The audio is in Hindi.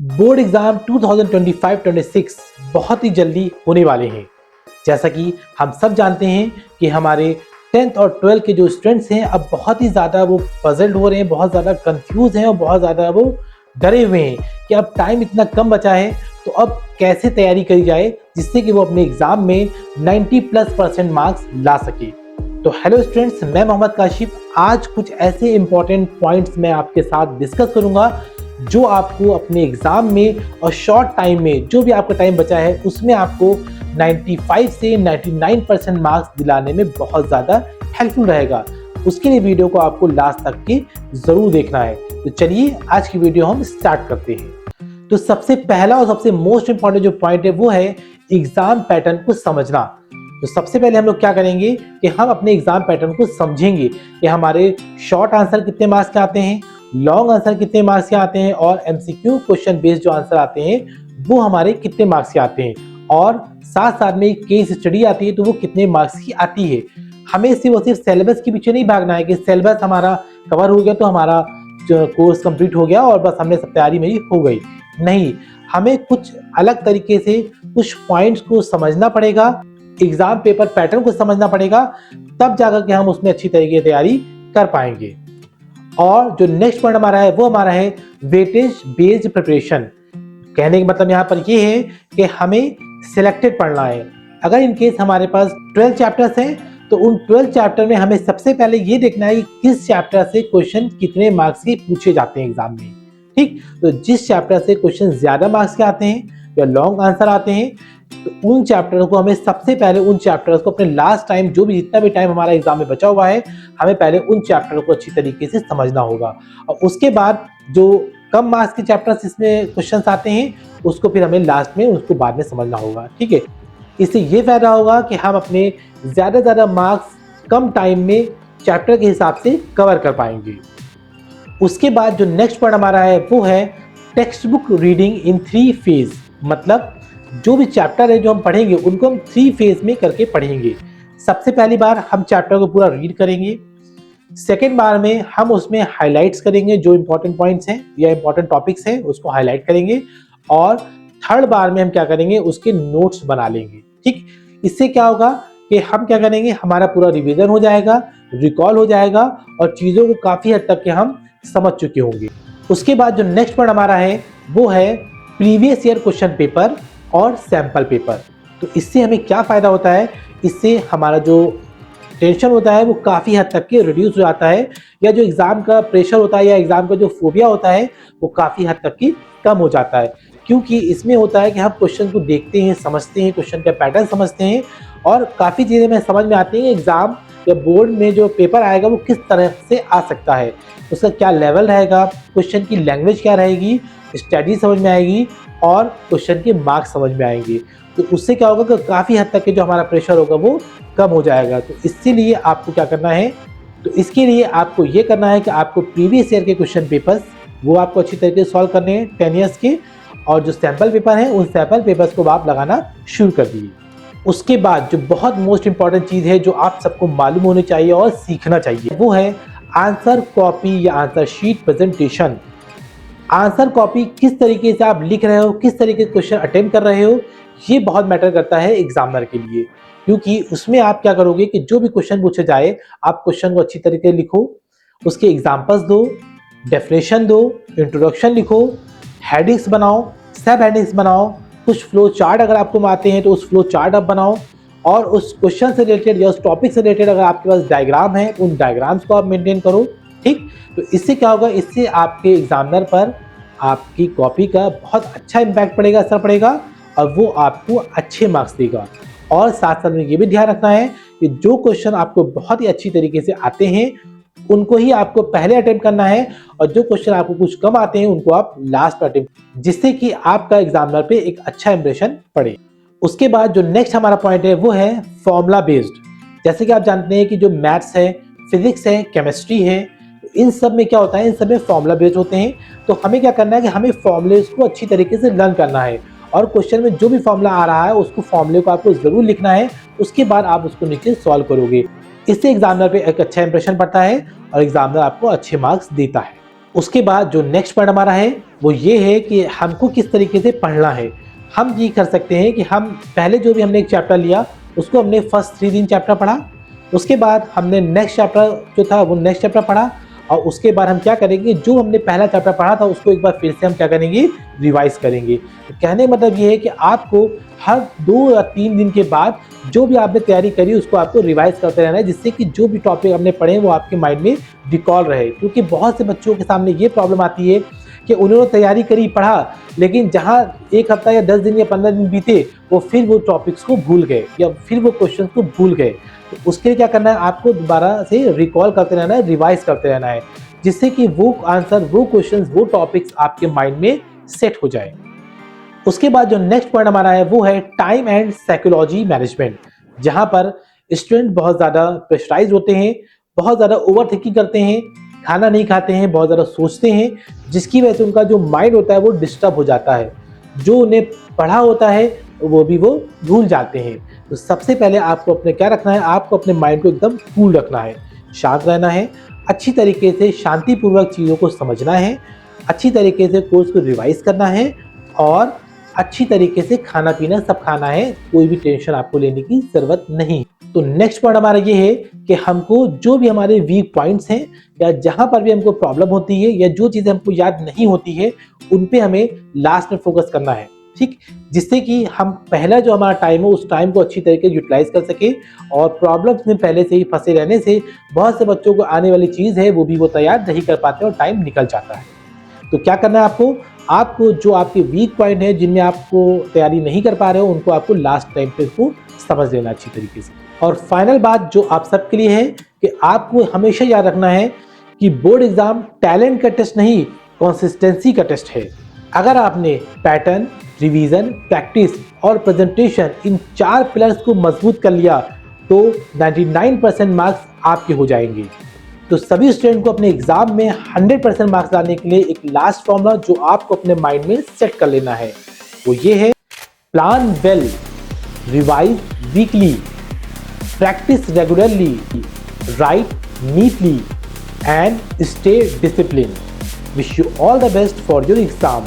बोर्ड एग्जाम 2025-26 बहुत ही जल्दी होने वाले हैं। जैसा कि हम सब जानते हैं कि हमारे 10th और 12th के जो स्टूडेंट्स हैं अब बहुत ही ज़्यादा वो पजल्ड हो रहे हैं, बहुत ज़्यादा कंफ्यूज हैं और बहुत ज़्यादा वो डरे हुए हैं कि अब टाइम इतना कम बचा है तो अब कैसे तैयारी करी जाए जिससे कि वो अपने एग्जाम में 90+% मार्क्स ला सके। तो हेलो स्टूडेंट्स, मैं मोहम्मद काशिफ आज कुछ ऐसे इंपॉर्टेंट पॉइंट्स मैं आपके साथ डिस्कस करूंगा जो आपको अपने एग्जाम में और शॉर्ट टाइम में जो भी आपका टाइम बचा है उसमें आपको 95 से 99% मार्क्स दिलाने में बहुत ज़्यादा हेल्पफुल रहेगा। उसके लिए वीडियो को आपको लास्ट तक के ज़रूर देखना है। तो चलिए आज की वीडियो हम स्टार्ट करते हैं। तो सबसे पहला और सबसे मोस्ट इंपॉर्टेंट जो पॉइंट है वो है एग्जाम पैटर्न को समझना। तो सबसे पहले हम लोग क्या करेंगे कि हम अपने एग्जाम पैटर्न को समझेंगे कि हमारे शॉर्ट आंसर कितने मार्क्स के आते हैं, लॉन्ग आंसर कितने मार्क्स के आते हैं और एमसीक्यू क्वेश्चन बेस्ड जो आंसर आते हैं वो हमारे कितने मार्क्स के आते हैं, और साथ साथ में केस स्टडी आती है तो वो कितने मार्क्स की आती है। हमें सिर्फ सिलेबस के पीछे नहीं भागना है कि सिलेबस हमारा कवर हो गया तो हमारा कोर्स कंप्लीट हो गया और बस हमने सब तैयारी मेरी हो गई। नहीं, हमें कुछ अलग तरीके से कुछ पॉइंट्स को समझना पड़ेगा, एग्जाम पेपर पैटर्न को समझना पड़ेगा, तब जाकर के हम उसमें अच्छी तरीके से तैयारी कर पाएंगे। और जो नेक्स्ट पॉइंट हमारा है वो हमारा है वेटेज बेस्ड प्रिपरेशन। कहने का मतलब यहाँ पर ये है कि हमें सिलेक्टेड पढ़ना है। अगर इन केस हमारे पास 12 चैप्टर्स हैं तो उन 12 चैप्टर में हमें सबसे पहले ये देखना है कि किस चैप्टर से क्वेश्चन कितने मार्क्स के पूछे जाते हैं एग्जाम में। ठीक, तो जिस चैप्टर से क्वेश्चन ज्यादा मार्क्स के आते हैं या लॉन्ग आंसर आते हैं तो उन चैप्टरों को हमें सबसे पहले उन चैप्टर्स को अपने लास्ट टाइम जो भी जितना भी टाइम हमारा एग्जाम में बचा हुआ है हमें पहले उन चैप्टरों को अच्छी तरीके से समझना होगा। और उसके बाद जो कम मार्क्स के चैप्टर्स इसमें क्वेश्चंस आते हैं उसको फिर हमें लास्ट में उसको बाद में समझना होगा। ठीक है, इससे ये फायदा होगा कि हम अपने ज़्यादा मार्क्स कम टाइम में चैप्टर के हिसाब से कवर कर पाएंगे। उसके बाद जो नेक्स्ट पॉइंट हमारा है वो है text book reading in 3 phase. मतलब जो भी चैप्टर है जो हम पढ़ेंगे उनको हम 3 फेज में करके पढ़ेंगे। सबसे पहली बार हम चैप्टर को पूरा रीड करेंगे, सेकेंड बार में हम उसमें हाइलाइट्स करेंगे, जो इंपॉर्टेंट पॉइंट्स हैं या इंपॉर्टेंट टॉपिक्स हैं उसको हाईलाइट करेंगे, और थर्ड बार में हम क्या करेंगे उसके नोट्स बना लेंगे। ठीक, इससे क्या होगा कि हम क्या करेंगे हमारा पूरा रिवीजन हो जाएगा, रिकॉल हो जाएगा और चीज़ों को काफ़ी हद तक के हम समझ चुके होंगे। उसके बाद जो नेक्स्ट पॉइंट हमारा है वो है प्रीवियस ईयर क्वेश्चन पेपर और सैंपल पेपर। तो इससे हमें क्या फ़ायदा होता है, इससे हमारा जो टेंशन होता है वो काफ़ी हद तक के रिड्यूस हो जाता है, या जो एग्ज़ाम का प्रेशर होता है या एग्ज़ाम का जो फोबिया होता है वो काफ़ी हद तक की कम हो जाता है। क्योंकि इसमें होता है कि हम क्वेश्चन को देखते हैं, समझते हैं, क्वेश्चन का पैटर्न समझते हैं और काफ़ी चीज़ें हमें समझ में आती हैं एग्ज़ाम या बोर्ड में जो पेपर आएगा वो किस तरह से आ सकता है, उसका क्या लेवल रहेगा, क्वेश्चन की लैंग्वेज क्या रहेगी, स्ट्रेटजी समझ में आएगी और क्वेश्चन के मार्क्स समझ में आएंगे। तो उससे क्या होगा कि काफ़ी हद तक के जो हमारा प्रेशर होगा वो कम हो जाएगा। तो इसके लिए आपको क्या करना है, तो इसके लिए आपको ये करना है कि आपको प्रीवियस ईयर के क्वेश्चन पेपर्स वो आपको अच्छी तरीके से सॉल्व करने हैं 10 ईयर्स के, और जो सैम्पल पेपर हैं उन सैम्पल पेपर्स को आप लगाना शुरू कर दीजिए। उसके बाद जो बहुत मोस्ट इंपॉर्टेंट चीज़ है जो आप सबको मालूम होनी चाहिए और सीखना चाहिए वो है आंसर कॉपी या answer sheet presentation. Answer copy किस तरीके से आप लिख रहे हो, किस तरीके से क्वेश्चन अटेम्प्ट कर रहे हो, ये बहुत मैटर करता है एग्जामिनर के लिए। क्योंकि उसमें आप क्या करोगे कि जो भी क्वेश्चन पूछे जाए आप क्वेश्चन को अच्छी तरीके से लिखो, उसके एग्जाम्पल्स दो, डेफिनेशन दो, इंट्रोडक्शन लिखो, हेडिंग्स बनाओ, सब हेडिंग्स बनाओ, कुछ फ्लो चार्ट अगर आपको आते हैं तो उस फ्लो चार्ट आप बनाओ, और उस क्वेश्चन से रिलेटेड या उस टॉपिक से रिलेटेड अगर आपके पास डायग्राम है उन डायग्राम्स को आप मेंटेन करो। ठीक, तो इससे क्या होगा, इससे आपके एग्जामिनर पर आपकी कॉपी का बहुत अच्छा इम्पैक्ट पड़ेगा, असर पड़ेगा और वो आपको अच्छे मार्क्स देगा। और साथ साथ में ये भी ध्यान रखना है कि जो क्वेश्चन आपको बहुत ही अच्छी तरीके से आते हैं उनको ही आपको पहले अटेम्प्ट करना है, और जो क्वेश्चन आपको कुछ कम आते हैं उनको आप लास्ट में अटेम्प्ट, जिससे कि आपका एग्जामिनर पे एक अच्छा इंप्रेशन पड़े। उसके बाद जो नेक्स्ट हमारा पॉइंट है वो है फॉर्मूला बेस्ड। जैसे कि आप जानते हैं कि जो मैथ्स है, फिजिक्स है, केमिस्ट्री है, इन सब में क्या होता है, इन सब में फॉर्मूला बेस्ड होते हैं। तो हमें क्या करना है कि हमें फॉर्मूलेस को अच्छी तरीके से लर्न करना है, और क्वेश्चन में जो भी फॉर्मूला आ रहा है उसको फॉर्मूले को आपको जरूर लिखना है, उसके बाद आप उसको नीचे सॉल्व करोगे। इससे एग्जामिनर पे एक अच्छा इंप्रेशन पड़ता है और एग्जामिनर आपको अच्छे मार्क्स देता है। उसके बाद जो नेक्स्ट पॉइंट हमारा है वो ये है कि हमको किस तरीके से पढ़ना है। हम ये कर सकते हैं कि हम पहले जो भी हमने एक चैप्टर लिया उसको हमने फर्स्ट 3 दिन चैप्टर पढ़ा, उसके बाद हमने नेक्स्ट चैप्टर जो था वो नेक्स्ट चैप्टर पढ़ा, और उसके बाद हम क्या करेंगे, जो हमने पहला चैप्टर पढ़ा था उसको एक बार फिर से हम क्या करेंगे, रिवाइज करेंगे। तो कहने का मतलब ये है कि आपको हर 2 या 3 दिन के बाद जो भी आपने तैयारी करी उसको आपको रिवाइज करते रहना है, जिससे कि जो भी टॉपिक हमने पढ़े वो आपके माइंड में रिकॉल रहे। क्योंकि बहुत से बच्चों के सामने ये प्रॉब्लम आती है कि उन्होंने तैयारी करी, पढ़ा, लेकिन जहाँ 1 हफ्ता या 10 दिन या 15 दिन बीते वो फिर वो टॉपिक्स को भूल गए या फिर वो क्वेश्चन को भूल गए। तो उसके लिए क्या करना है, आपको दोबारा से रिकॉल करते रहना है, रिवाइज करते रहना है, जिससे कि वो आंसर, वो क्वेश्चंस, वो टॉपिक्स आपके माइंड में सेट हो जाए। उसके बाद जो नेक्स्ट पॉइंट हमारा है वो है टाइम एंड साइकोलॉजी मैनेजमेंट, जहां पर स्टूडेंट बहुत ज़्यादा प्रेशराइज होते हैं, बहुत ज़्यादा ओवर थिंकिंग करते हैं, खाना नहीं खाते हैं, बहुत ज़्यादा सोचते हैं, जिसकी वजह से उनका जो माइंड होता है वो डिस्टर्ब हो जाता है। जो उन्हें पढ़ा होता है वो भी वो भूल जाते हैं। तो सबसे पहले आपको अपने क्या रखना है, आपको अपने माइंड को एकदम कूल रखना है, शांत रहना है, अच्छी तरीके से शांतिपूर्वक चीज़ों को समझना है, अच्छी तरीके से कोर्स को रिवाइज करना है और अच्छी तरीके से खाना पीना सब खाना है, कोई भी टेंशन आपको लेने की ज़रूरत नहीं। तो नेक्स्ट पॉइंट हमारा ये है कि हमको जो भी हमारे वीक पॉइंट्स हैं या जहाँ पर भी हमको प्रॉब्लम होती है या जो चीज़ें हमको याद नहीं होती है उन पे हमें लास्ट में फोकस करना है, ठीक, जिससे कि हम पहला जो हमारा टाइम है उस टाइम को अच्छी तरीके से यूटिलाइज कर सके। और प्रॉब्लम्स में पहले से ही फंसे रहने से बहुत से बच्चों को आने वाली चीज़ है वो भी वो तैयार नहीं कर पाते और टाइम निकल जाता है। तो क्या करना है आपको जो आपके वीक पॉइंट है जिनमें आपको तैयारी नहीं कर पा रहे हो उनको आपको लास्ट टाइम पे उसको समझ लेना अच्छी तरीके से। और फाइनल बात जो आप सबके लिए है कि आपको हमेशा याद रखना है कि बोर्ड एग्जाम टैलेंट का टेस्ट नहीं, कंसिस्टेंसी का टेस्ट है। अगर आपने पैटर्न, रिवीजन, प्रैक्टिस और प्रेजेंटेशन इन 4 पिलर्स को मजबूत कर लिया तो 99% मार्क्स आपके हो जाएंगे। तो सभी स्टूडेंट को अपने एग्जाम में 100% मार्क्स लाने के लिए एक लास्ट फॉर्मूला जो आपको अपने माइंड में सेट कर लेना है वो ये है: plan well, revise weekly, practice regularly, write neatly, and stay disciplined. Wish you all the best for your exam.